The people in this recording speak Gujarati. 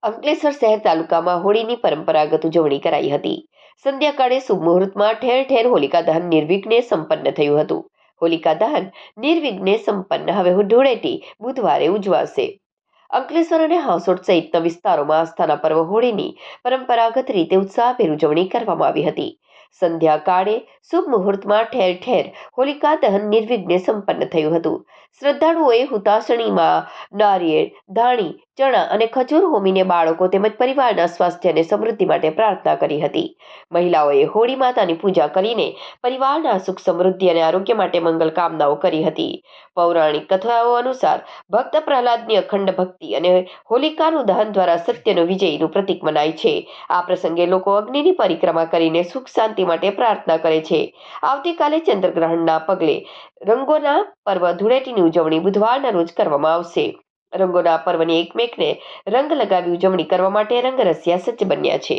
અંકલેશ્વર શહેર તાલુકામાં હોળીની પરંપરાગત ઉજવણી કરાઈ હતી. સંધ્યાકાળે શુભ મુહૂર્તમાં ઠેર ઠેર હોલિકા દહન નિર્વિઘ્ને સંપન્ન થયું હતું. હોલિકા દહન નિર્વિઘ્ને સંપન્ન. હવે ધૂળેટી બુધવારે ઉજવાશે. અંકલેશ્વર અને હાંસોટ સહિતના વિસ્તારોમાં આસ્થાના પર્વ હોળીની પરંપરાગત રીતે ઉત્સાહભેર ઉજવણી કરવામાં આવી હતી. સંધ્યાકાળે શુભ મુહૂર્તમાં ઠેર ઠેર હોલિકા દહન નિર્વિઘ્ને સંપન્ન થયું હતું. શ્રદ્ધાળુઓએ હુતાશણીમાં નારિયેળ, ધાણી, ચણા અને ખજૂર હોમીને બાળકો તેમજ પરિવારના સ્વાસ્થ્ય અને સમૃદ્ધિ માટે પ્રાર્થના કરી હતી. મહિલાઓએ હોળી માતાની પૂજા કરીને પરિવારના સુખ સમૃદ્ધિ અને આરોગ્ય માટે મંગલ કામનાઓ કરી હતી. પૌરાણિક કથાઓ અનુસાર ભક્ત પ્રહલાદની અખંડ ભક્તિ અને હોલિકાનું દહન દ્વારા સત્યનો વિજયનું પ્રતીક મનાય છે. આ પ્રસંગે લોકો અગ્નિની પરિક્રમા કરીને સુખ શાંતિ માટે પ્રાર્થના કરે છે. આવતીકાલે ચંદ્રગ્રહણના પગલે રંગોના પર્વ ધૂળેટીની ઉજવણી બુધવારના રોજ કરવામાં આવશે. રંગોના પર્વની એકમેકને રંગ લગાવી ઉજવણી કરવા માટે રંગરસિયા સજ્જ બન્યા છે.